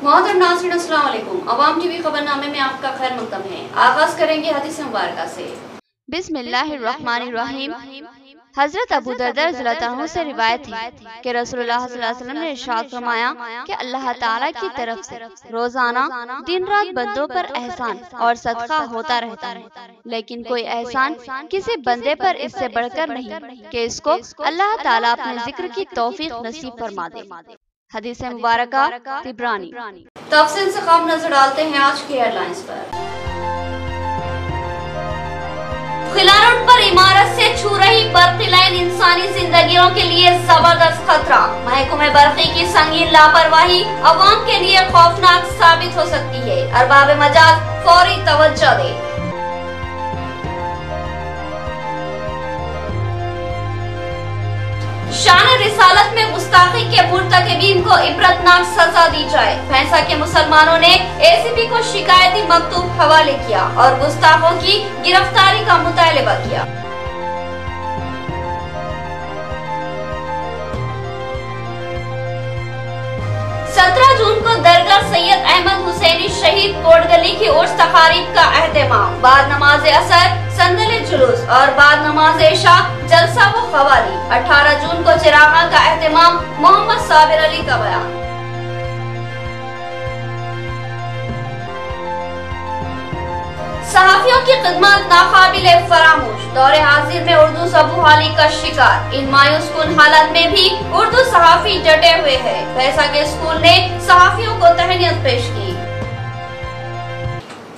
मोहतरम नाज़रीन अस्सलाम वालेकुम। अवाम टीवी खबरनामे में आपका खैर मक़दम है। आगाज करेंगे हदीस मुबारका से। बिस्मिल्लाहिर्रहमानिर्रहीम। हजरत अबू दरदा रज़ियल्लाहु अन्हु से रिवायत है कि रसूलुल्लाह सल्लल्लाहु अलैहि वसल्लम ने इरशाद फरमाया कि अल्लाह ताला की तरफ से रोजाना दिन रात बंदों पर एहसान और सदका होता रहता है, लेकिन कोई एहसान किसी बंदे पर इससे बढ़कर नहीं कि इसको अल्लाह ताला अपने जिक्र की तौफीक नसीब फरमा दे। हदीस मुबारका तिब्रानी। तफसील से ख़ाब नजर डालते हैं आज की हेडलाइंस पर। खिला रोड पर इमारत से छू रही बर्क़ी लाइन इंसानी जिंदगियों के लिए जबरदस्त खतरा। महकमे बर्क़ी की संगीन लापरवाही अवाम के लिए खौफनाक साबित हो सकती है। अरबाब मजाज फौरी तवज्जो दे। शान रिसालत में गुस्ताखी के मुर्तकिबीन को इबरतनाक सजा दी जाए। भैंसा के मुसलमानों ने एसीपी को शिकायती मकतूब हवाले किया और गुस्ताखों की गिरफ्तारी का मुतालबा किया। जून को दरगाह सैयद अहमद हुसैनी शहीद कोटगली की उर्स तकारीब का एहतमाम। बाद नमाज असर संदल जुलूस और बाद नमाज इशा जलसा व क़वाली। 18 जून को चिरागा का एहतमाम। मोहम्मद साबिर अली का बयान। सहाफियों की खिदमत नाकाबिले फरामोश। दौरे हाजिर में उर्दू सबूहाली का शिकार। इन मायूस कुन हालत में भी उर्दू सहाफी डटे हुए हैं। भैंसा के स्कूल ने सहाफियों को तहनीत पेश की।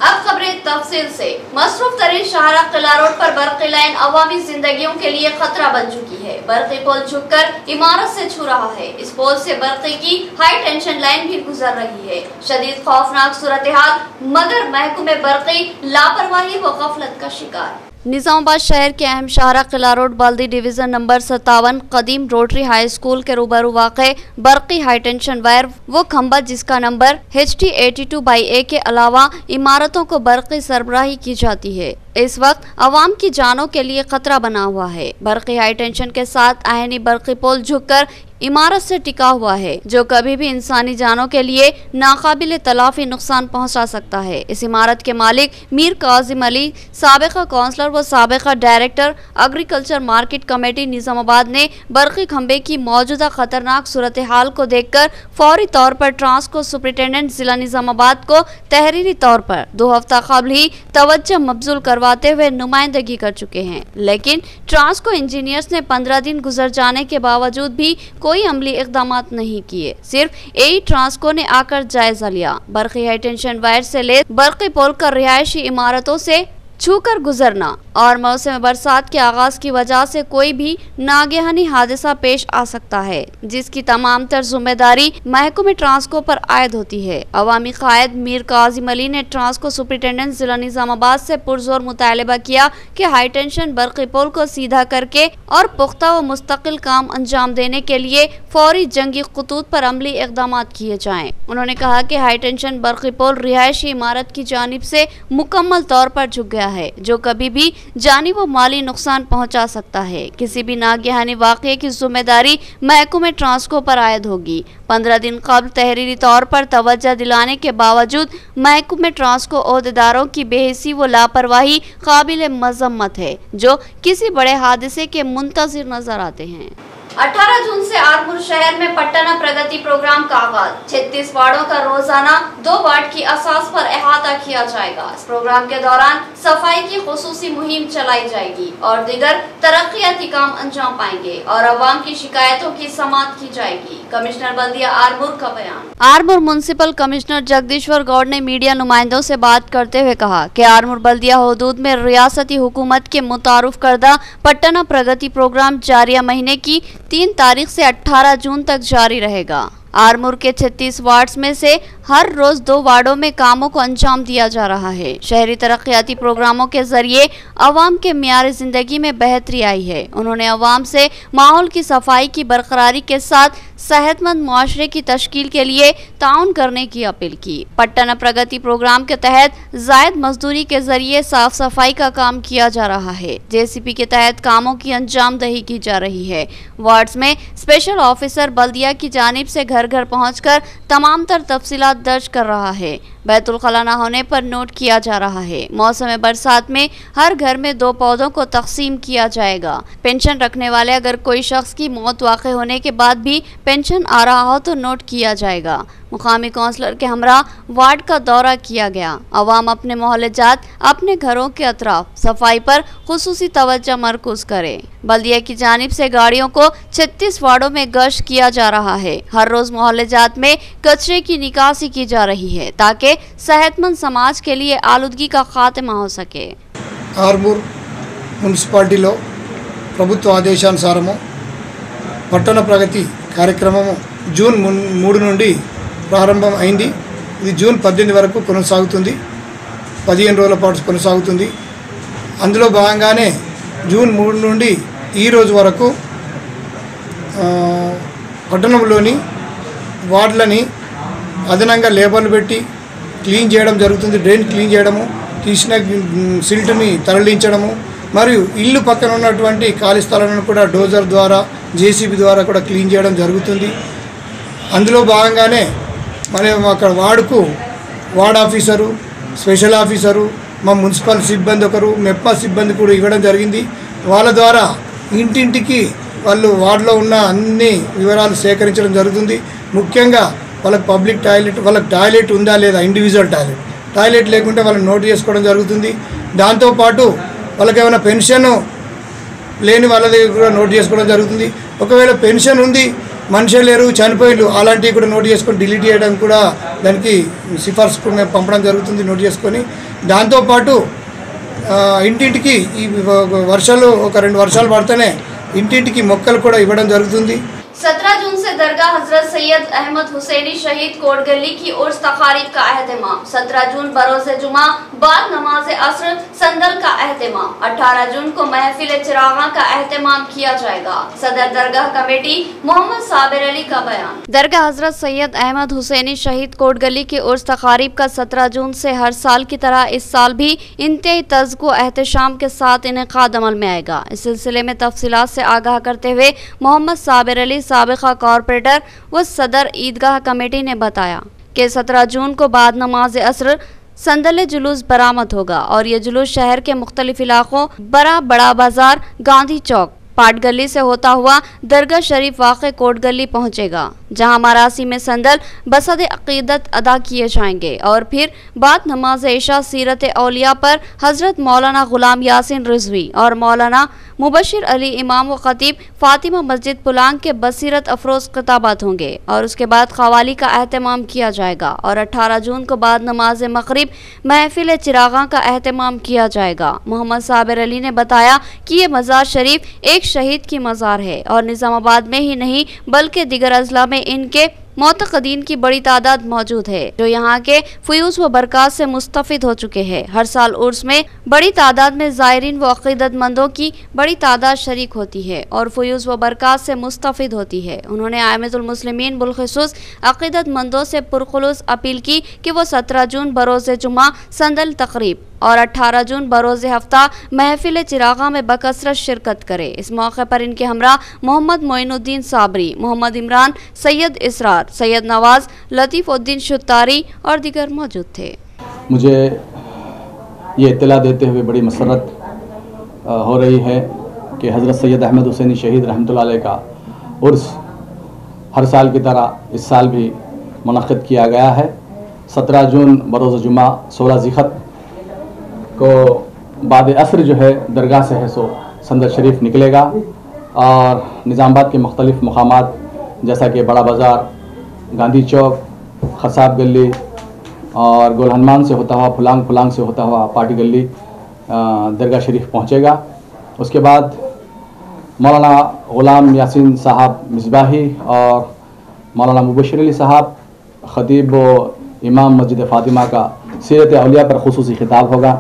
अब खबरें तफसील से। मसरूफ तरीन शाहरा किला रोड पर बर्क़ी लाइन अवामी जिंदगियों के लिए खतरा बन चुकी है। बर्क़ी पोल झुककर इमारत से छू रहा है। इस पोल से बर्क़ी की हाई टेंशन लाइन भी गुजर रही है। शदीद खौफनाक सूरत हाल, मगर महकमे बर्क़ी लापरवाही व गफलत का शिकार। निजामाबाद शहर के अहम शाहरा किला रोड बल्दी डिवीजन नंबर 57 कदीम रोटरी हाई स्कूल के रूबरू वाक़े बर्क़ी हाई टेंशन वायर वो खंबा जिसका नंबर HT 82/A के अलावा इमारतों को बर्क़ी सरबराही की जाती है, इस वक्त आवाम की जानों के लिए खतरा बना हुआ है। बर्क़ी हाई टेंशन के साथ आयनी बर्क़ी पोल झुककर इमारत से टिका हुआ है, जो कभी भी इंसानी जानों के लिए नाकाबिले तलाफी नुकसान पहुंचा सकता है। इस इमारत के मालिक मीर काजिम अली, साबिका काउंसलर व साबिका director agriculture market committee Nizamabad ने बर्क़ी खंबे की मौजूदा खतरनाक सूरत हाल को देखकर फौरी तौर पर ट्रांसको सुपरिटेंडेंट जिला निजामाबाद को तहरीरी तौर पर 2 हफ्ता कबल ही तवज्जो मबजूल करवाते हुए नुमाइंदगी कर चुके हैं, लेकिन ट्रांसको इंजीनियर्स ने 15 दिन गुजर जाने के बावजूद भी कोई अमली इक़दामात नहीं किए। सिर्फ एई ट्रांसको ने आकर जायजा लिया। बर्क़ी हाई टेंशन वायर से ले बर्क़ी पोल कर रिहायशी इमारतों से छूकर गुजरना और मौसम बरसात के आगाज की वजह से कोई भी नागहानी हादसा पेश आ सकता है, जिसकी तमाम तर जिम्मेदारी महकमे ट्रांसको पर आयद होती है। अवामी कायद मीर काजिम अली ने ट्रांसको सुपरिटेंडेंट जिला निजामाबाद से पुरजोर मुतालबा किया कि हाई टेंशन बर्क़ी पोल को सीधा करके और पुख्ता व मुस्तकिल काम अंजाम देने के लिए फौरी जंगी खतूत पर अमली इक़दाम किए जाएँ। उन्होंने कहा कि हाई टेंशन बर्क़ी पोल रिहायशी इमारत की जानिब से मुकम्मल तौर पर झुक गया है, जो कभी भी जानी व माली नुकसान पहुंचा सकता है। किसी भी नागहानी वाक़े की जिम्मेदारी महकमे ट्रांसको पर आयद होगी। 15 दिन कबल तहरीरी तौर पर तवज्जो दिलाने के बावजूद महकमे ट्रांसको ओहदेदारों की बेहिसी व लापरवाही काबिल मज़म्मत है, जो किसी बड़े हादसे के मुंतज़िर नजर आते हैं। 18 जून से आरमूर शहर में पट्टना प्रगति प्रोग्राम का आगाज। 36 वार्डों का रोजाना 2 वार्ड की असास पर अहाता किया जाएगा। इस प्रोग्राम के दौरान सफाई की खुसूसी मुहिम चलाई जाएगी और दीगर तरक्याती काम अंजाम पाएंगे और अवाम की शिकायतों की समाअत की जाएगी। कमिश्नर बल्दिया आरमूर का बयान। आरमूर म्युनिसिपल कमिश्नर जगदीश्वर गौड़ ने मीडिया नुमाइंदों से बात करते हुए कहा कि आरमूर बल्दिया हुदूद में रियासती हुकूमत के मुतारुफ करदा पट्टना प्रगति प्रोग्राम जारिया महीने की 3 तारीख से 18 जून तक जारी रहेगा। आरमूर के 36 वार्ड्स में से हर रोज 2 वार्डों में कामों को अंजाम दिया जा रहा है। शहरी तरक्याती प्रोग्रामों के जरिए अवाम के मियार जिंदगी में बेहतरी आई है। उन्होंने अवाम से माहौल की सफाई की बरकरारी के साथ सेहतमंद मुआशरे की तश्कील के लिए ताउन करने की अपील की। पट्टन प्रगति प्रोग्राम के तहत जायद मजदूरी के जरिए साफ सफाई का काम किया जा रहा है। JCP के तहत कामों की अंजाम दही की जा रही है। वार्ड्स में स्पेशल ऑफिसर बल्दिया की जानिब से घर घर पहुंचकर तमाम तर तफसीलात दर्ज कर रहा है। बैतुल खला न होने पर नोट किया जा रहा है। मौसम बरसात में हर घर में 2 पौधों को तकसीम किया जाएगा। पेंशन रखने वाले अगर कोई शख्स की मौत वाक़ई होने के बाद भी पेंशन आ रहा हो तो नोट किया जाएगा। मुकामी काउंसलर के हमरा वार्ड का दौरा किया गया। अवाम अपने मोहल्ले जात अपने घरों के अतराफ सफाई पर खुसूसी तवज्जो मरकूज करे। बल्दिया की जानिब से गाड़ियों को 36 वार्डों में गश्त किया जा रहा है। हर रोज मोहल्ले जात में कचरे की निकासी की जा रही है ताकि सेहतमंद समाज के लिए आलूदगी का खात्मा हो सके। आर्मूर मुन्सिपालिटीलो ప్రభుత్వ ఆదేశానుసారము పట్టణ ప్రగతి కార్యక్రమము జూన్ 3 నుండి ప్రారంభం అయింది. ఇది జూన్ 18 వరకు కొనసాగుతుంది. 15 రోజుల పాటు కొనసాగుతుంది. అందులో భాగంగానే జూన్ 3 నుండి ఈ రోజు వరకు పట్టణంలోని వార్డులని అదనంగా లేబర్లు పెట్టి క్లీన్ చేయడం జరుగుతుంది. డ్రైన్ క్లీన్ చేయడము, తీసిన సిల్ట్ని తరలించడము మరియు ఇల్లు పక్కన ఉన్నటువంటి ఖాళీ స్థలాలను కూడా డోజర్ ద్వారా JCB ద్వారా కూడా క్లీన్ చేయడం జరుగుతుంది. అందులో భాగంగానే మనం అక్కడ వార్డ్ ఆఫీసరు, స్పెషల్ ఆఫీసరు, మా మున్సిపల్ సిబ్బంది ఒకరు, మెప్పా సిబ్బంది కూడా ఇవ్వడం జరిగింది. వాళ్ళ ద్వారా ఇంటింటికి వాళ్ళు వార్డులో ఉన్న అన్ని వివరాలు సేకరించడం జరుగుతుంది. ముఖ్యంగా వాళ్ళకి పబ్లిక్ టాయిలెట్, వాళ్ళకి టాయిలెట్ ఉందా లేదా, ఇండివిజువల్ టాయిలెట్ లేకుంటే వాళ్ళని నోట్ చేసుకోవడం జరుగుతుంది. దాంతోపాటు వాళ్ళకి ఏమైనా పెన్షన్ లేని వాళ్ళ దగ్గర కూడా నోట్ చేసుకోవడం జరుగుతుంది. ఒకవేళ పెన్షన్ ఉంది, మనుషులు లేరు, చనిపోయిలు, అలాంటివి కూడా నోట్ చేసుకొని డిలీట్ చేయడం కూడా దానికి సిఫార్సు మేము పంపడం జరుగుతుంది నోట్ చేసుకొని. దాంతోపాటు ఇంటింటికి ఈ వర్షాలు ఒక 2 వర్షాలు పడితేనే ఇంటింటికి మొక్కలు కూడా ఇవ్వడం జరుగుతుంది. 17 जून से दरगाह हजरत सैयद अहमद हुसैनी शहीद कोट गली की उर्स तकारीब का एहतमाम। 17 जून बरोज़े जुमा बाद नमाज असर संदल का एहतमाम। 18 जून को महफिल चिरागा का एहतमाम किया जाएगा। सदर दरगाह कमेटी मोहम्मद साबिर अली का बयान। दरगाह हजरत सैयद अहमद हुसैनी शहीद कोट गली की उर्स तकारीब का 17 जून से हर साल की तरह इस साल भी इंतहाई तज़्को एहतशाम के साथ इनेकाद अमल में आएगा। इस सिलसिले में तफसीलात से आगाह करते हुए मोहम्मद साबिर अली साबिका कॉरपोरेटर व सदर ईदगाह कमेटी ने बताया कि 17 जून को बाद नमाज असर संदल जुलूस बरामद होगा और ये जुलूस शहर के मुख्तलिफ इलाकों बड़ा बाजार, गांधी चौक, पाट गली से होता हुआ दरगाह शरीफ वाक़े कोट गली पहुँचेगा, जहाँ मरासी में संदल बसद अक़ीदत अदा किए जाएंगे और फिर बाद नमाज इशा सीरत औलिया पर हज़रत मौलाना ग़ुलाम यासीन रिजवी और मौलाना मुबशिर अली इमाम व ख़तीब फ़ातिमा मस्जिद पुलांग के बसीरत अफरोज़ खिताबात होंगे और उसके बाद क़वाली का एहतमाम किया जाएगा और 18 जून को बाद नमाज मग़रिब महफिल चिरागा का एहतमाम किया जाएगा। मोहम्मद साबिर अली ने बताया कि ये मज़ार शरीफ एक शहीद की मज़ार है और निज़ामाबाद में ही नहीं बल्कि दिगर अजला में इनके मोतक़दीन की बड़ी तादाद मौजूद है जो यहाँ के फ़यूज़ व बरक़ात से मुस्तफ़िद हो चुके हैं। हर साल उर्स में बड़ी तादाद में ज़ायरीन व अक़ीदतमंदों की बड़ी तादाद शरीक होती है और फ़यूज़ व बरक़ात से मुस्तफ़िद होती है। उन्होंने आइम्मतुल मुस्लिमीन बिलख़ुसूस अक़ीदतमंदों से पुरख़ुलूस अपील की कि वो 17 जून बरोज़े जुमा संदल तक़रीब और 18 जून बरोज़े हफ्ता महफिल चिरागा में बकसरत शिरकत करे। इस मौके पर इनके हमरा मोहम्मद मोइनुद्दीन साबरी, मोहम्मद इमरान, सैयद इसरार, सैयद नवाज, लतीफ़ुद्दीन शुत्तारी और दीगर मौजूद थे। मुझे ये इत्तला देते हुए बड़ी मसरत हो रही है कि हज़रत सैयद अहमद हुसैनी शहीद रहमतुल्लाह अलैह का उर्स हर साल की तरह इस साल भी मुनक़्क़िद किया गया है। 17 जून बरोज़ जुमा 16 ज़िलक़त को बाद असर जो है दरगाह से है सो संदल शरीफ निकलेगा और निज़ामाबाद के मुख्तलिफ़ मकामात जैसा कि बड़ा बाज़ार, गांधी चौक, खसाब गली और गोल हनुमान से होता हुआ फुलांग से होता हुआ पार्टी गली दरगाह शरीफ पहुँचेगा। उसके बाद मौलाना ग़ुलाम यासीन साहब मिसबाही और मौलाना मुबशिर अली साहब ख़तीब व इमाम मस्जिद फ़ातिमा का सीरत औलिया पर खुसूसी खिताब होगा।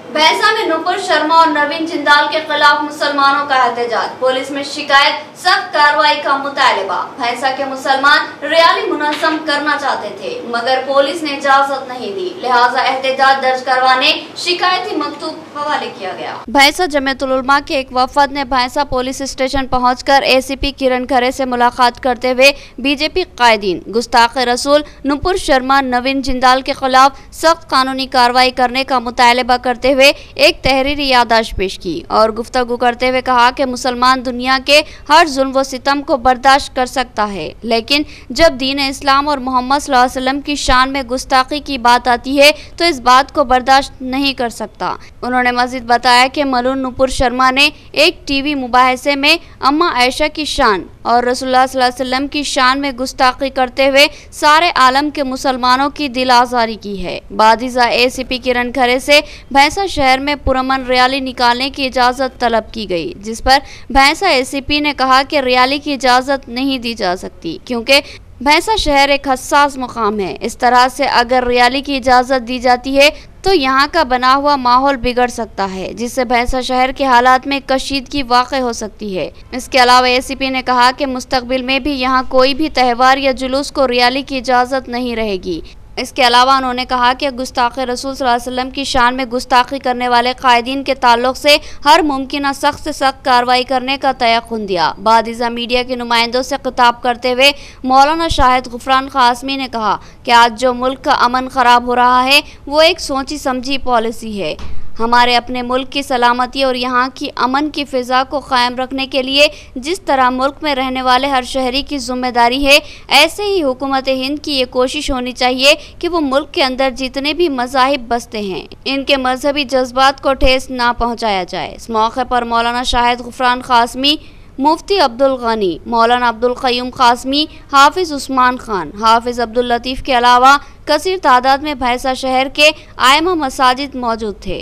भैंसा में नुपुर शर्मा और नवीन जिंदाल के खिलाफ मुसलमानों का एहतजाज, पुलिस में शिकायत, सख्त कार्रवाई का मुतालिबा। भैंसा के मुसलमान रैली मुनज़्ज़म करना चाहते थे मगर पुलिस ने इजाजत नहीं दी, लिहाजा एहतजाज दर्ज करवाने शिकायती मकतूब हवाले किया गया। भैंसा जमीयतुल उलमा के एक वफद ने भैंसा पुलिस स्टेशन पहुंचकर एसीपी किरण खरे से मुलाकात करते हुए बीजेपी कायदीन, गुस्ताख रसूल नुपुर शर्मा, नवीन जिंदाल के खिलाफ सख्त कानूनी कार्रवाई करने का मुतालबा करते हुए एक तहरीरी याददाश्त पेश की और गुफ्तगू करते हुए कहा कि मुसलमान दुनिया के हर जुल्म व सितम को बर्दाश्त कर सकता है, लेकिन जब दीन इस्लाम और मोहम्मद सल्लल्लाहु अलैहि वसल्लम की शान में गुस्ताखी की बात आती है तो इस बात को बर्दाश्त नहीं कर सकता। उन्होंने मजीद बताया कि मलून नुपुर शर्मा ने एक टीवी मुबाहिसे में अम्मा आयशा की शान और रसूलुल्लाह सल्लल्लाहु अलैहि वसल्लम की शान में गुस्ताखी करते हुए सारे आलम के मुसलमानों की दिल आज़ारी की है। बादिजा एसीपी किरण खरे से भैंसा शहर में पुरअमन रैली निकालने की इजाज़त तलब की गई, जिस पर भैंसा एसीपी ने कहा कि रैली की इजाज़त नहीं दी जा सकती क्योंकि भैंसा शहर एक हसास मुकाम है। इस तरह से अगर रैली की इजाज़त दी जाती है तो यहाँ का बना हुआ माहौल बिगड़ सकता है, जिससे भैंसा शहर के हालात में कशीदगी वाक़ई हो सकती है। इसके अलावा एसीपी ने कहा कि मुस्तकबिल में भी यहाँ कोई भी त्यौहार या जुलूस को रैली की इजाज़त नहीं रहेगी। इसके अलावा उन्होंने कहा कि गुस्ताख रसूल सल्लल्लाहु अलैहि वसल्लम की शान में गुस्ताखी करने वाले कायदीन के ताल्लुक से हर मुमकिन सख्त से सख्त कार्रवाई करने का तयक़ुन दिया। बादिजा मीडिया के नुमाइंदों से खिताब करते हुए मौलाना शाहिद गुफरान कासमी ने कहा कि आज जो मुल्क का अमन ख़राब हो रहा है वो एक सोची समझी पॉलिसी है। हमारे अपने मुल्क की सलामती और यहाँ की अमन की फ़िज़ा को क़ायम रखने के लिए जिस तरह मुल्क में रहने वाले हर शहरी की ज़िम्मेदारी है, ऐसे ही हुकूमत हिंद की ये कोशिश होनी चाहिए कि वो मुल्क के अंदर जितने भी मज़ाहिब बसते हैं इनके मजहबी जज्बात को ठेस ना पहुँचाया जाए। इस मौके पर मौलाना शाहिद गुफरान कासमी, मुफ्ती अब्दुल गनी, मौलाना अब्दुल क़य्यूम कासमी, हाफिज़ उस्मान खान, हाफिज़ अब्दुल लतीफ़ के अलावा कसीर तादाद में भैंसा शहर के आइमा मसाजिद मौजूद थे।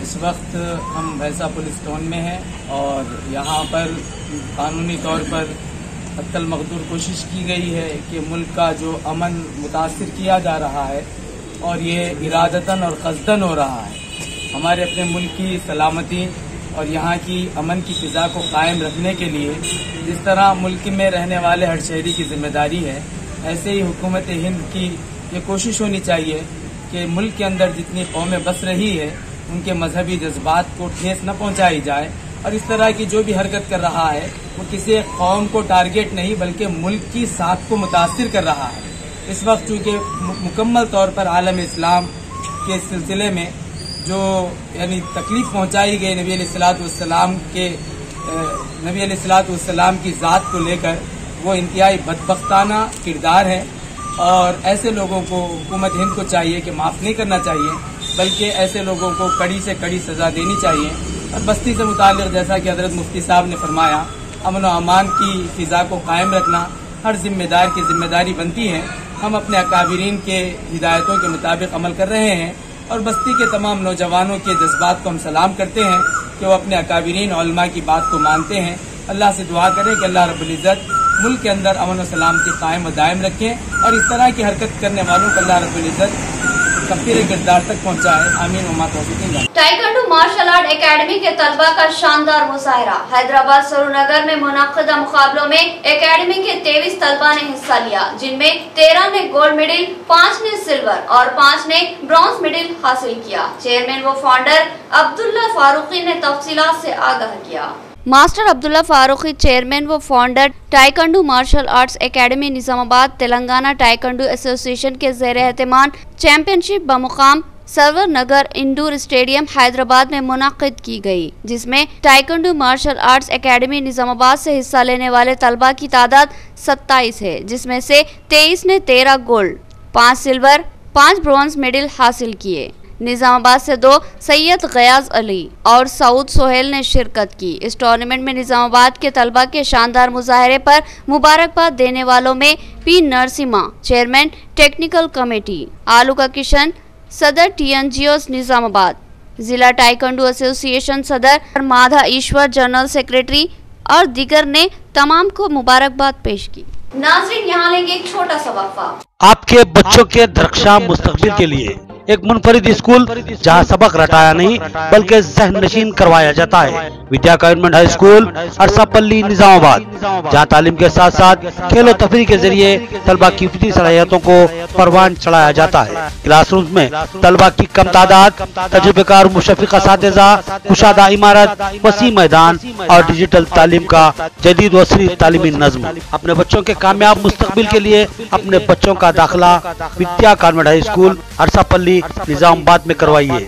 इस वक्त हम भैंसा पुलिस टाउन में हैं और यहाँ पर कानूनी तौर पर हत्तल मकदूर कोशिश की गई है कि मुल्क का जो अमन मुतासिर किया जा रहा है और ये इरादतन और क़स्दन हो रहा है। हमारे अपने मुल्क की सलामती और यहाँ की अमन की फ़िज़ा को कायम रखने के लिए जिस तरह मुल्क में रहने वाले हर शहरी की जिम्मेदारी है, ऐसे ही हुकूमत हिंद की ये कोशिश होनी चाहिए कि मुल्क के अंदर जितनी कौमें बस रही है उनके मजहबी जज्बात को ठेस न पहुँचाई जाए और इस तरह की जो भी हरकत कर रहा है वो किसी एक कौम को टारगेट नहीं बल्कि मुल्क की साख को मुतासिर कर रहा है। इस वक्त चूँकि मुकम्मल तौर पर आलम इस्लाम के सिलसिले में जो यानी तकलीफ पहुंचाई गई नबी अलैहिस्सलाम की ज़ात को लेकर, वो इंतहाई बदबख्ताना किरदार है और ऐसे लोगों को हुकूमत हिंद को चाहिए कि माफ़ नहीं करना चाहिए बल्कि ऐसे लोगों को कड़ी से कड़ी सज़ा देनी चाहिए। और बस्ती से मुताल्लिक़ जैसा कि हज़रत मुफ्ती साहब ने फरमाया, अमन व अमान की फ़िज़ा को कायम रखना हर जिम्मेदार की जिम्मेदारी बनती है। हम अपने अकाबिरीन के हिदायतों के मुताबिक अमल कर रहे हैं और बस्ती के तमाम नौजवानों के जज्बात को हम सलाम करते हैं कि वो अपने अकाबिरीन उलमा की बात को मानते हैं। अल्लाह से दुआ करें कि अल्लाह रब्बुल इज़्ज़त मुल्क के अंदर अमन व सलामती कायम व दायम रखें और इस तरह की हरकत करने वालों को अल्लाह रब्बुल इज़्ज़त कफ़ीर किरदार तक पहुँचाए। आमीन व मा तौफ़ीक़। टाइकवांडो मार्शल आर्ट एकेडमी के तलबा का शानदार मुजाहिरा। हैदराबाद सरूनगर में मुनक्किदा मुकाबलों में एकेडमी के 23 तलबा ने हिस्सा लिया, जिनमें 13 ने गोल्ड मेडल, 5 ने सिल्वर और 5 ने ब्रॉन्ज मेडल हासिल किया। चेयरमैन व फाउंडर अब्दुल्ला फारूकी ने तफसीलात से आगाह किया। मास्टर अब्दुल्ला फारूकी, चेयरमैन व founder taekwondo martial arts academy Nizamabad, Telangana taekwondo association के ज़ेर एहतमाम चैंपियनशिप बमुकाम सरवर नगर इंडोर स्टेडियम हैदराबाद में मुनक्किद की गई, जिसमें taekwondo martial arts academy Nizamabad से हिस्सा लेने वाले तलबा की तादाद 27 है, जिसमें से 23 ने 13 गोल्ड, 5 सिल्वर, 5 ब्रॉन्ज मेडल हासिल किए। निजामाबाद से 2 सैयद गयाज अली और सऊद सोहेल ने शिरकत की। इस टूर्नामेंट में निजामाबाद के तलबा के शानदार मुजाहरे पर मुबारकबाद देने वालों में P Narasimha, chairman technical committee, Aluka Kishan, सदर TNGOs निजामाबाद, जिला टाइकवांडो एसोसिएशन सदर माधा ईश्वर, जनरल सेक्रेटरी और दीगर ने तमाम को मुबारकबाद पेश की। नाज़रीन, यहाँ लेंगे एक छोटा सा वक्फा। आपके बच्चों के दरख्शां मुस्तकबिल के लिए एक मुनफरिद स्कूल जहां सबक रटाया नहीं बल्कि ज़हन नशीन करवाया जाता है। विद्या government high school Arasapalli Nizamabad, जहां तालीम के साथ साथ खेलो तफरी के जरिए तलबा की फितरी सलाहियतों को परवान चढ़ाया जाता है। क्लासरूम में तलबा की कम तादाद, तजुर्बेकार मुशफ़िक़ असातिज़ा, कुशादा इमारत, वसी मैदान और डिजिटल तालीम का जदीद वसरी तालीमी नज़्म। अपने बच्चों के कामयाब मुस्तक़बिल के लिए अपने बच्चों का दाखिला विद्या convent high school Arasapalli Nizamabad में करवाइए।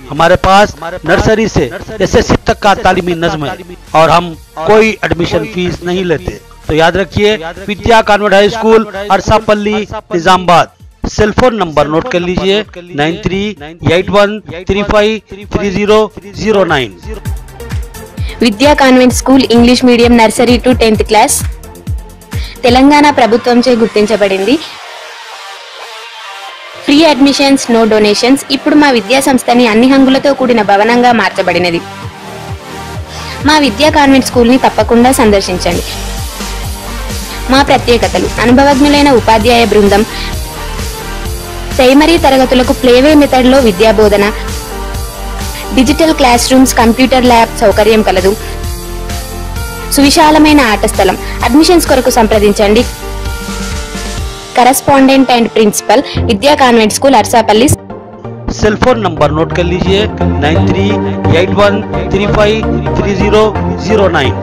हमारे पास नर्सरी से एसएससी तक का तालीमी नज़्म है और हम कोई एडमिशन फीस नहीं लेते। तो याद रखिए, Vidya convent high school Arasapalli Nizamabad. Cell phone number note कर लीजिए 9381353009। Vidya convent school English medium nursery to 10th class Telangana ప్రభుత్వంచే గుర్తించబడింది. Free admissions, no donations. ఇప్పుడు మా విద్యా సంస్థని అన్ని హంగులతో కూడిన భవనంగా మార్చబడినది. మా విద్యా కాన్వెంట్ స్కూల్ని తప్పకుండా సందర్శించండి. మా ప్రత్యేకతలు: అనుభవజ్ఞులైన ఉపాధ్యాయ బృందం, ప్రైమరీ తరగతులకు ప్లేవే మెథడ్లో విద్యా బోధన, digital class rooms, computer lab సౌకర్యం కలదు, సువిశాలమైన ఆట స్థలం. అడ్మిషన్స్ కొరకు సంప్రదించండి. Correspondent and principal, Vidya convent school Arsapalli. Cell phone number note कर लीजिए 9381353009।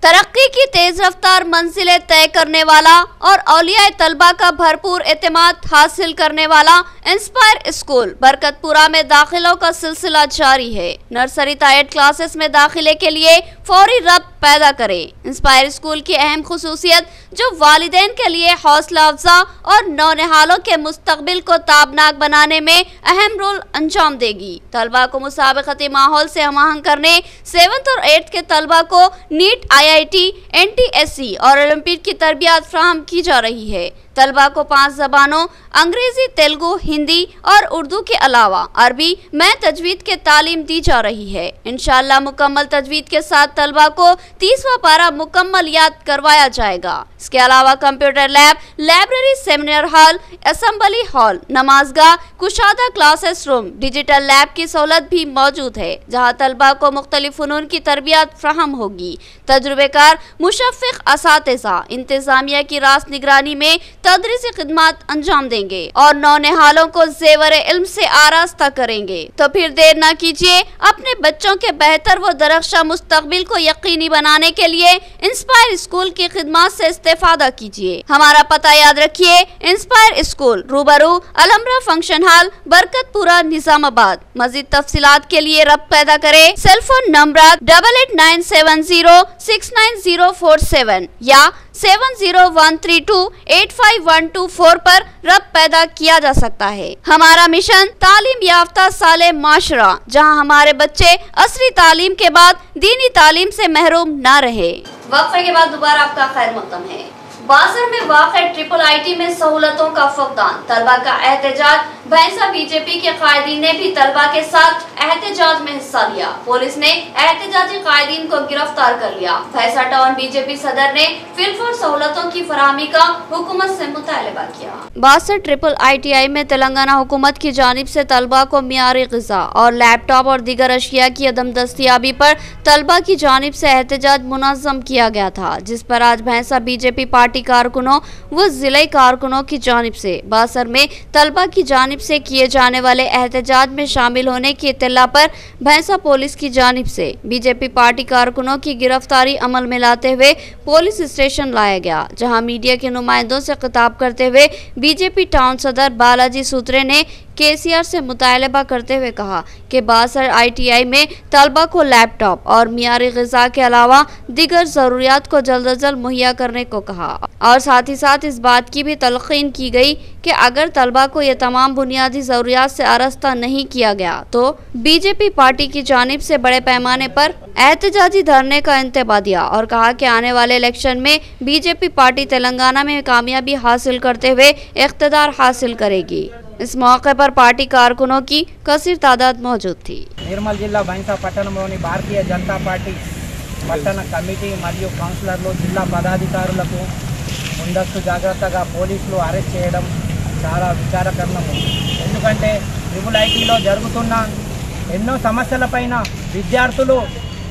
तरक्की की तेज रफ्तार मंजिलें तय करने वाला और औलिया तलबा का भरपूर एतमाद हासिल करने वाला इंस्पायर स्कूल बरकतपुरा में दाखिलों का सिलसिला जारी है। नर्सरी से 8 क्लासेस में दाखिले के लिए फौरी रब्त पैदा करें। इंस्पायर स्कूल की अहम खुसूसियत जो वालिदैन के लिए हौसला अफजा और नौनिहालों के मुस्तकबिल को ताबनाक बनाने में अहम रोल अंजाम देगी। तलबा को मुसाबकती माहौल से हमआहंग करने 7th और 8th के तलबा को नीट, IIT, NTSC और ओलंपिक की तरबियत फ्राहम की जा रही है। तलबा को 5 जबानों अंग्रेजी, तेलुगु, हिंदी और उर्दू के अलावा अरबी में तजवीद के तालीम दी जा रही है। इंशाअल्लाह मुकम्मल तजवीद के साथ तलबा को 30वां पारा मुकम्मल याद करवाया जाएगा। इसके अलावा computer lab, library, seminar hall, assembly hall, नमाजगाह, कुशादा क्लासेस रूम, डिजिटल लैब की सहूलत भी मौजूद है, जहाँ तलबा को मुख्तलिफ फ़नून की तरबियत फ्राहम होगी। तजुर्बेकार मुशफ़िक़ असातिज़ा इंतज़ामिया की रास्त निगरानी में तदरीसी खिदमत अंजाम देंगे और नौनिहालों को ज़ेवर इल्म से आरास्ता करेंगे। तो फिर देर न कीजिए, अपने बच्चों के बेहतर व दरख्शा मुस्तकबिल को यकीनी बनाने के लिए इंस्पायर स्कूल की खिदमत से इस्तेफादा कीजिए। हमारा पता याद रखिए, इंस्पायर स्कूल रूबरू अलमरा फंक्शन हॉल, बरकतपुरा, निजामाबाद। मजीद तफसीलात के लिए रब्त पैदा करें। सेल फोन नंबर 8897069047 या 7013285124 पर रब्त पैदा किया जा सकता है। हमारा मिशन तालीम याफ्ता साले माशरा, जहां हमारे बच्चे असली तालीम के बाद दीनी तालीम से महरूम ना रहे। वक्फे के बाद दोबारा आपका खैर मक़दम है। बासर में वाक़ ट्रिपल IT में सहूलतों का फक़दान, तलबा का एहतजाज। भैंसा बीजेपी के कायदीन ने भी तलबा के साथ एहतजाज में हिस्सा लिया। पुलिस ने एहतजाजी कायदीन को गिरफ्तार कर लिया। भैंसा टाउन बीजेपी सदर ने फिलफोर सहूलतों की फराहमी का हुकूमत से मुतालबा किया। बासर ट्रिपल ITI में तेलंगाना हुकूमत की जानिब से तलबा को मियारी ग़िज़ा और लैपटॉप और दीगर अशिया की अदम दस्तियाबी पर तलबा की जानिब से एहतजाज मुनज़्ज़म किया गया था, जिस पर आज भैंसा बीजेपी पार्टी कारकुनों व जिले कारकुनों की जानिब से बासर में तलबा की जानिब से किए जाने वाले एहतजाज में शामिल होने की इत्तला पर भैंसा पुलिस की जानिब से बीजेपी पार्टी कारकुनों की गिरफ्तारी अमल में लाते हुए पुलिस स्टेशन लाया गया, जहां मीडिया के नुमाइंदों से खिताब करते हुए बीजेपी टाउन सदर बालाजी सूत्रे ने KCR से मुतालबा करते हुए कहा कि बासर ITI में तलबा को लैपटॉप और मियारी ग़िज़ा के अलावा दीगर ज़रूरियात को जल्द अज जल्द मुहैया करने को कहा और साथ ही साथ इस बात की भी तलक़ीन की गई कि अगर तलबा को ये तमाम बुनियादी ज़रूरियात से आरास्ता नहीं किया गया तो बीजेपी पार्टी की जानिब से बड़े पैमाने पर एहतजाजी धरने का इंतबा दिया और कहा कि आने वाले इलेक्शन में बीजेपी पार्टी तेलंगाना में कामयाबी हासिल करते हुए इक़्तिदार हासिल करेगी। इस मौके पर पार्टी कारकुनों की कसीर तादाद मौजूद थी। నిర్మల్ జిల్లా బైంసా పట్టణంలోని భారతీయ జనతా పార్టీ పట్టణ కమిటీ మరియు కౌన్సిలర్లు, జిల్లా పదాధికారులకు ముందస్తు జాగ్రత్తగా పోలీసులు అరెస్ట్ చేయడం చాలా విచారకరణము. ఎందుకంటే ట్రిపుల్ ఐటీలో జరుగుతున్న ఎన్నో సమస్యలపైన విద్యార్థులు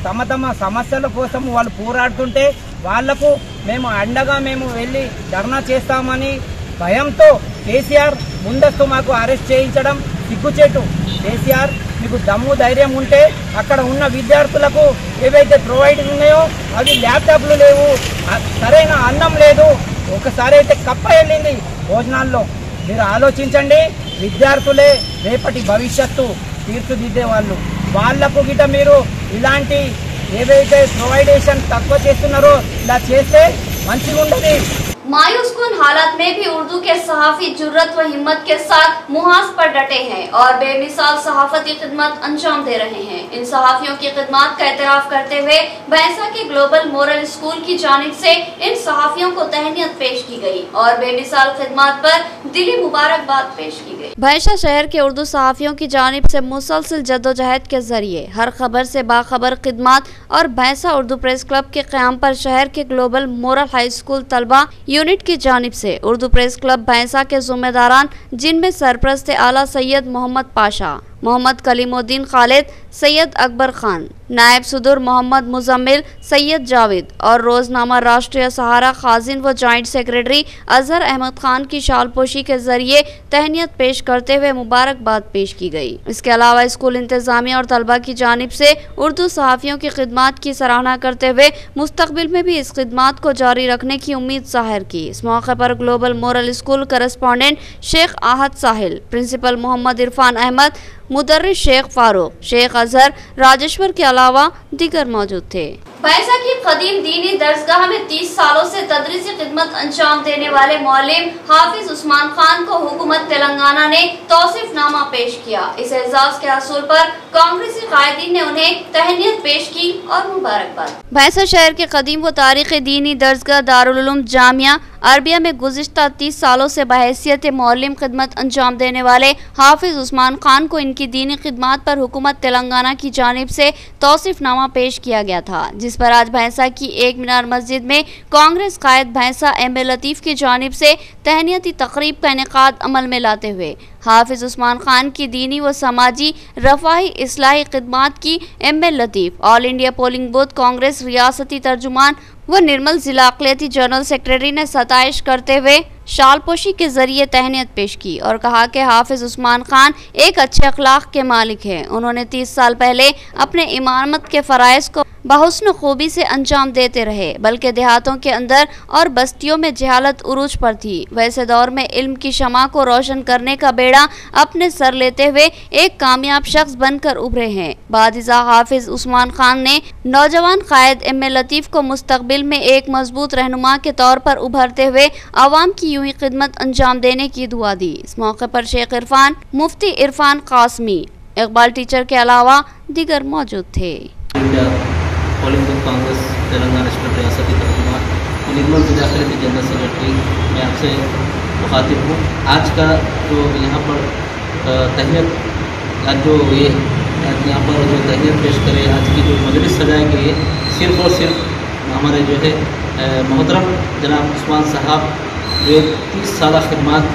తమ సమస్యల కోసం వాళ్ళు పోరాడుతుంటే వాళ్లకు మేము అండగా మేము వెళ్ళి ధర్నా చేస్తామని భయంతో కేసీఆర్ ముందస్తు మాకు అరెస్ట్ చేయించడం సిగ్గుచేటు. కేసీఆర్ మీకు దమ్ము ధైర్యం ఉంటే అక్కడ ఉన్న విద్యార్థులకు ఏవైతే ప్రొవైడ్ ఉన్నాయో అవి ల్యాప్టాప్లు లేవు, సరైన అన్నం లేదు, ఒకసారి అయితే కప్ప వెళ్ళింది భోజనాల్లో. మీరు ఆలోచించండి, విద్యార్థులే రేపటి భవిష్యత్తు తీర్చిదిద్దే వాళ్ళు. వాళ్లకు గిట మీరు ఇలాంటి ఏవైతే ప్రొవైడేషన్ తక్కువ చేస్తున్నారో ఇలా చేస్తే మంచిగా ఉండదు. मायूस कुन हालात में भी उर्दू के सहाफी जुर्रत व हिम्मत के साथ मुहाज पर डटे हैं और बेमिसाल सहाफती खिदमत अंजाम दे रहे हैं। इन सहाफियों की खिदमत का एतराफ करते हुए भैंसा के ग्लोबल मोरल स्कूल की जानिब से इन सहाफियों को तहनीत पेश की गई और बेमिसाल खिदमत पर दिली मुबारकबाद पेश की गई। भैंसा शहर के उर्दू सहाफियों की जानिब से मुसलसल जद्दोजहद के जरिए हर खबर से बाखबर खिदमत और भैंसा उर्दू प्रेस क्लब के क़याम पर शहर के ग्लोबल मोरल हाई स्कूल तलबा यूनिट की जानिब से उर्दू प्रेस क्लब भैंसा के जिम्मेदारान, जिनमें सरपरस्त आला सैयद मोहम्मद पाशा, मोहम्मद कलीमुद्दीन खालिद, सैयद अकबर खान, नायब सदर मोहम्मद मुजम्मिल, सैयद जावेद और रोजनामा राष्ट्रीय सहारा खाजिन व जॉइंट सेक्रेटरी अजहर अहमद खान की शालपोशी के जरिए तहनीत पेश करते हुए मुबारकबाद पेश की गई। इसके अलावा स्कूल इंतजामिया और तलबा की जानिब से उर्दू सहाफियों की खिदमत की सराहना करते हुए मुस्तकबिल में भी इस खिदमत को जारी रखने की उम्मीद जाहिर की। इस मौके पर global moral school correspondent Sheikh Ahad Sahil, principal Mohammed Irfan Ahmed, मुदर्रिस शेख फारूक, शेख अजहर, राजेश्वर के अलावा दीगर मौजूद थे। भैंसा की कदीम दीनी दरसगाह में 30 सालों से तदरीसी खिदमत अंजाम देने वाले मौलिम हाफिज उस्मान खान को हुकूमत तेलंगाना ने तौसीफनामा पेश किया। इस एजाज के हसूल पर कांग्रेसी कायदीन ने उन्हें तहनीत पेश की और मुबारकबाद। भैंसा शहर के कदीम व तारीखी दीनी दरसगाह दारुल उलूम जामिया अरबिया में गुज़िश्ता 30 सालों से बहैसियत मौलिम खिदमत अंजाम देने वाले हाफिज उस्मान खान को इनकी दीनी खिदमत पर हुकूमत तेलंगाना की जानिब से तौसीफनामा पेश किया गया था, जिस पर आज भैंसा की एक मीनार मस्जिद में कांग्रेस कायद भैंसा एम.ए. लतीफ़ की जानिब से तहनीती तकरीब का इनेकाद अमल में लाते हुए हाफिज उस्मान खान की दीनी व समाजी रफ़ाही इस्लाही खिदमत की M A. Latif, all India polling booth Congress रियासती तर्जुमान व निर्मल जिला अक़लियती जनरल सेक्रेटरी ने सताइश करते हुए शालपोशी के जरिए तहनीत पेश की और कहा कि हाफिज उस्मान खान एक अच्छे अखलाक के मालिक हैं। उन्होंने 30 साल पहले अपने इमामत के फ़राइज़ को बहुस्न खूबी से अंजाम देते रहे, बल्कि देहातों के अंदर और बस्तियों में जहालत उरूज पर थी। वैसे दौर में इल्म की शमा को रोशन करने का बेड़ा अपने सर लेते हुए एक कामयाब शख्स बनकर उभरे हैं। बादिज़ा हाफिज उस्मान खान ने नौजवान कायद एम.ए. लतीफ़ को मुस्तकबिल में एक मजबूत रहनुमा के तौर पर उभरते हुए आवाम की यूं ही खिदमत अंजाम देने की दुआ दी। इस मौके पर शेख इरफान, मुफ्ती इरफान कासमी, इकबाल टीचर के अलावा दीगर मौजूद थे। Polling booth Congress Telangana state रियासती तर्जुमान निर्मल जिला अक़लियती जनरल सेक्रेटरी मैं आपसे मुखातिब हूँ। आज का जो यहाँ पर तहनीत जो ये यहाँ पर जो तहनीत पेश करे, आज की जो मजलिस सजाई गई है, सिर्फ़ और सिर्फ हमारे जो है मोहतरम जनाब उस्मान साहब जो 30 साल खिदमत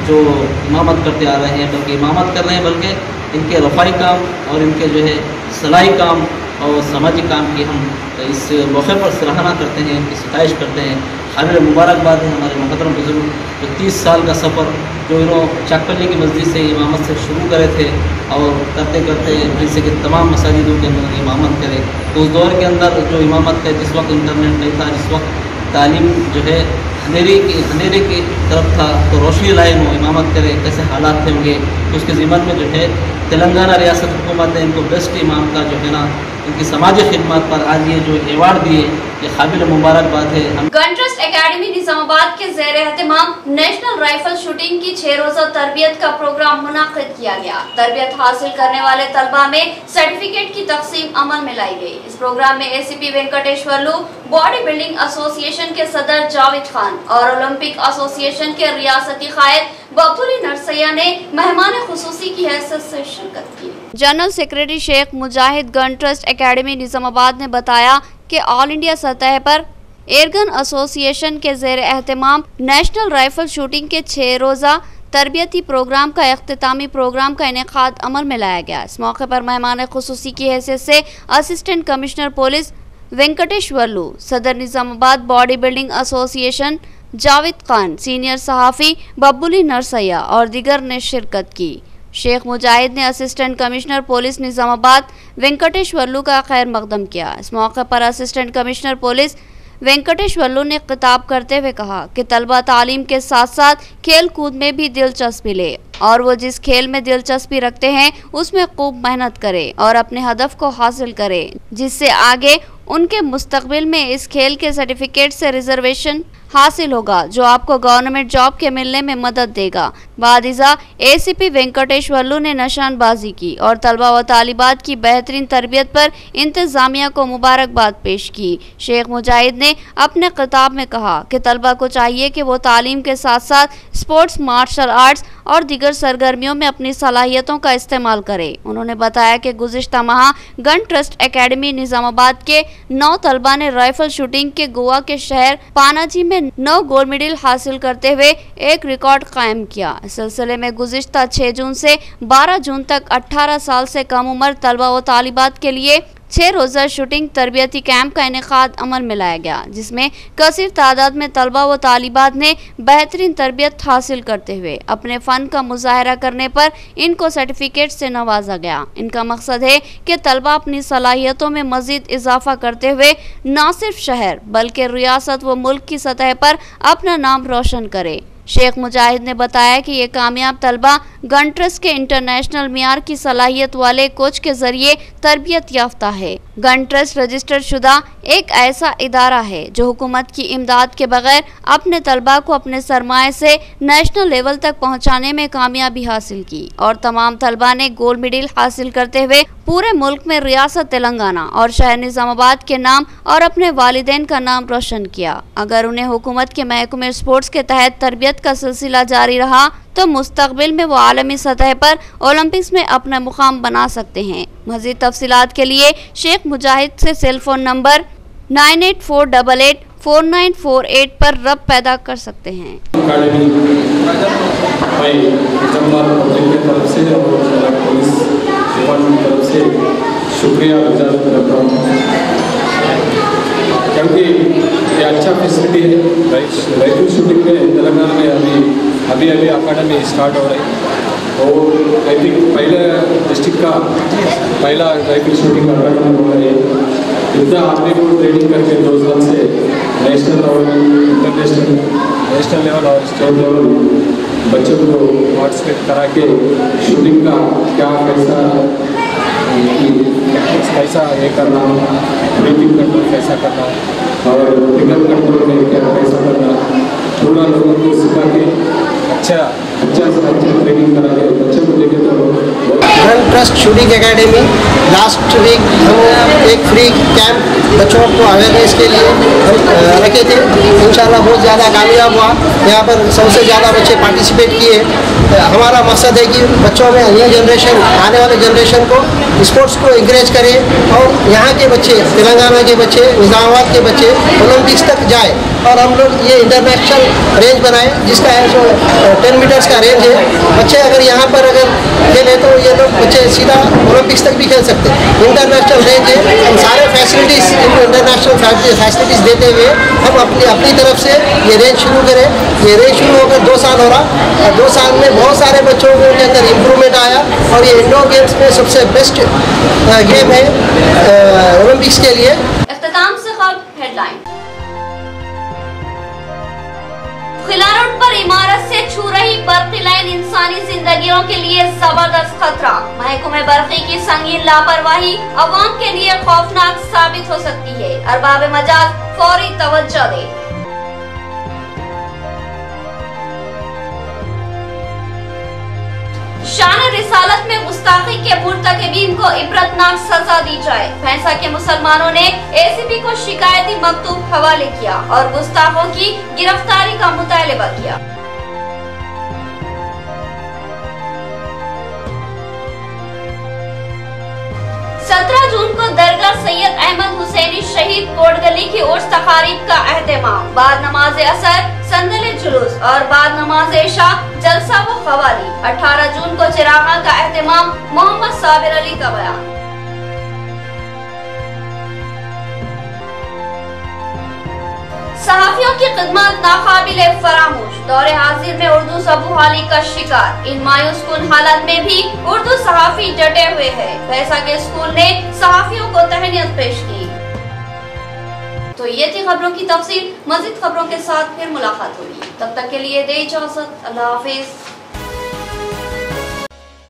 जो इमामत करते आ रहे हैं, बल्कि इमामत कर रहे हैं, बल्कि इनके रफ़ाई काम और इनके जो है सलाई काम और समाजी काम की हम इस मौके पर सराहना करते हैं, इनकी सताइश करते हैं। हाल मुबारकबाद है हमारे मोहतरम बुजुर्ग जो 30 साल का सफ़र जो इन्होंने चाकपल्ली की मस्जिद से इमामत से शुरू करे थे और करते करते जैसे कि तमाम मसाजिदों के अंदर इमामत करे। तो उस दौर के अंदर जो इमामत का जिस वक्त इंटरनेट नहीं था, जिस वक्त तालीम जो है अंधेरे की तरफ था, तो रोशनी लाए वो इमामत करे, कैसे हालात थे होंगे। तो उसके ज़िम्मन में जो है तेलंगाना रियासत हुकूमत ने इनको बेस्ट इमाम का जो है ना इनकी समाजी खिदमत पर आज ये जो एवार्ड दिए, ये काबिल मुबारकबाद है। गन ट्रस्ट एकेडमी निजामाबाद के ज़ेर एहतमाम नेशनल राइफल शूटिंग की 6 रोज़ा तरबियत का प्रोग्राम मुनाकिद किया गया। तरबियत हासिल करने वाले तलबा में सर्टिफिकेट की तकसीम अमल में लाई गई। इस प्रोग्राम में ACP Venkateswarlu, body building association के सदर जावेद खान और ओलंपिक एसोसिएशन के रियासती कायद बबुली नरसैया ने मेहमान खुसूसी की हैसियत से शिरकत की। जनरल सेक्रेटरी शेख मुजाहिद गन ट्रस्ट एकेडमी निजामाबाद ने बताया कि ऑल इंडिया सतह पर एयरगन एसोसिएशन के ज़ेर एहतमाम नेशनल राइफल शूटिंग के 6 रोज़ा तरबियती प्रोग्राम का इख्तितामी प्रोग्राम का इनेकाद अमल में लाया गया। इस मौके पर मेहमान खुसूसी की हैसियत से assistant commissioner police Venkatesh Varlu, सदर Nizamabad body building association Javed Khan, senior सहाफ़ी बब्बुली नरसैया और दिगर ने शिरकत की। शेख मुजाहिद ने assistant commissioner police Nizamabad Venkatesh Varlu का खैर मकदम किया। इस मौके पर assistant commissioner police Venkatesh Varlu ने खिताब करते हुए कहा कि तलबा तालीम के साथ साथ खेल कूद में भी दिलचस्पी ले और वो जिस खेल में दिलचस्पी रखते हैं उसमें खूब मेहनत करें और अपने हदफ को हासिल करें, जिससे आगे उनके मुस्तकबिल में इस खेल के सर्टिफिकेट से रिजर्वेशन हासिल होगा जो आपको गवर्नमेंट जॉब के मिलने में मदद देगा। बादिजा एसीपी वेंकटेश वर्लू ने निशानबाजी की और तलबा व तालिबात की बेहतरीन तरबियत पर इंतजामिया को मुबारकबाद पेश की। शेख मुजाहिद ने अपने खिताब में कहा कि तलबा को चाहिए कि वो तालीम के साथ साथ स्पोर्ट्स, मार्शल आर्ट्स और दीगर सरगर्मियों में अपनी सलाहियतों का इस्तेमाल करें। उन्होंने बताया कि गुज़िश्ता माह गन ट्रस्ट एकेडमी निजामाबाद के 9 तलबा ने राइफल शूटिंग के गोवा के शहर पानाजी में 9 गोल्ड मेडल हासिल करते हुए एक रिकॉर्ड कायम किया। इस सिलसिले में गुज़िश्ता 6 जून से 12 जून तक 18 साल से कम उम्र तलबा व तालिबात के लिए 6 रोज़ा शूटिंग तरबियती कैंप का इनेकाद अमल में लाया गया, जिसमें कसीर तादाद में तलबा व तालिबात ने बेहतरीन तरबियत हासिल करते हुए अपने फ़न का मुजाहरा करने पर इनको सर्टिफिकेट से नवाजा गया। इनका मकसद है कि तलबा अपनी सलाहियतों में मज़ीद इजाफा करते हुए न सिर्फ शहर बल्कि रियासत व मुल्क की सतह पर अपना नाम रोशन करे। शेख मुजाहिद ने बताया कि ये कामयाब तलबा गन ट्रस्ट के इंटरनेशनल मियार की सलाहियत वाले कोच के जरिए तरबियत याफ्ता है। गन ट्रस्ट रजिस्टर्ड शुदा एक ऐसा इदारा है जो हुकूमत की इमदाद के बगैर अपने तलबा को अपने सरमाए से नेशनल लेवल तक पहुंचाने में कामयाबी हासिल की और तमाम तलबा ने गोल्ड मेडल हासिल करते हुए पूरे मुल्क में रियासत तेलंगाना और शहर निजामाबाद के नाम और अपने वालिदैन का नाम रोशन किया। अगर उन्हें हुकूमत के महकमे स्पोर्ट्स के तहत तरबियत का सिलसिला जारी रहा तो मुस्तकबिल में वो आलमी सतह पर ओलंपिक्स में अपना मुकाम बना सकते हैं। मज़ीद तफसीलात के लिए शेख मुजाहिद से सेलफोन नंबर 9848844948 पर रब्त पैदा कर सकते हैं। शुक्रिया गुजार करता हूँ क्योंकि ये अच्छा फैसिलिटी है। राइफल शूटिंग में तेलंगाना में अभी अकाडमी स्टार्ट हो रही है और आई थिंक पहले डिस्ट्रिक्ट का पहला राइफल शूटिंग का अकाडमी हो रही है। इतना आदमी को ट्रेनिंग करके 2 साल से नेशनल और इंटरनेशनल नेशनल लेवल और स्टेट लेवल बच्चों को पार्टिसिपेट करा के शूटिंग का क्या कैसा ये करना, ब्रीथिंग कंट्रोल कैसा करना और फिगर कंट्रोल में क्या कैसा करना, थोड़ा लोगों को सिखा के अच्छा ट्रेनिंग करा के बच्चों को लेके तो gun trust shooting academy last week हम एक फ्री कैंप बच्चों को अवेयरनेस के लिए रखे थे। इंशाल्लाह बहुत ज़्यादा कामयाब हुआ। यहाँ पर 100 से ज़्यादा बच्चे पार्टिसिपेट किए। हमारा मकसद है कि बच्चों में न्यू जनरेशन आने वाले जनरेशन को स्पोर्ट्स को इंकरेज करें और यहाँ के बच्चे तेलंगाना के बच्चे निजामाबाद के बच्चे ओलंपिक्स तक जाए और हम लोग ये इंटरनेशनल रेंज बनाए जिसका है जो 10 मीटर्स का रेंज है। बच्चे अगर यहाँ पर अगर खेले तो ये लोग बच्चे सीधा ओलंपिक्स तक भी खेल सकते हैं। इंटरनेशनल रेंज है। हम सारे फैसिलिटीज़ इनको इंटरनेशनल फैसिलिटीज़ देते हुए हम अपनी तरफ से ये रेंज शुरू करें। ये रेंज शुरू होकर 2 साल हो रहा और 2 साल में बहुत सारे बच्चों के अंदर इम्प्रूवमेंट आया और ये इंडोर गेम्स में सबसे बेस्ट गेम है ओलंपिक्स के लिए। इख्तिताम से खबर हेडलाइन। खिला रोड पर इमारत से छू रही बर्क़ी लाइन इंसानी जिंदगियों के लिए जबरदस्त खतरा। महकमे बर्क़ी की संगीन लापरवाही अवाम के लिए खौफनाक साबित हो सकती है। अरबाब मजाज फौरी तवज्जो दे। शान रिसालत में गुस्ताखी के मुर्तकिबीन को इबरतनाक सजा दी जाए। फैंसा के मुसलमानों ने एसीपी को शिकायती मकतूब हवाले किया और गुस्ताखों की गिरफ्तारी का मुतालबा किया। 17 जून को दरगाह सैयद अहमद हुसैनी शहीद कोट गली की उर्स तकारीब का एहतमाम। बाद नमाज असर संदले जुलूस और बाद नमाज इशा जलसा व क़वाली। 18 जून को चिरागा का एहतमाम, मोहम्मद साबिर अली का बयान। सहाफियों की खिदमत नाकाबिले फरामोश, दौरे हाजिर में उर्दू सबूहाली का शिकार। इन मायूस कुन हालत में भी उर्दू सहाफी डटे हुए हैं। फैसा के स्कूल ने सहाफियों को तहनीत पेश की। तो ये थी खबरों की तफसील। मजीद खबरों के साथ फिर मुलाकात होगी, तब तक के लिए दे इजाजत। अल्लाह हाफिज।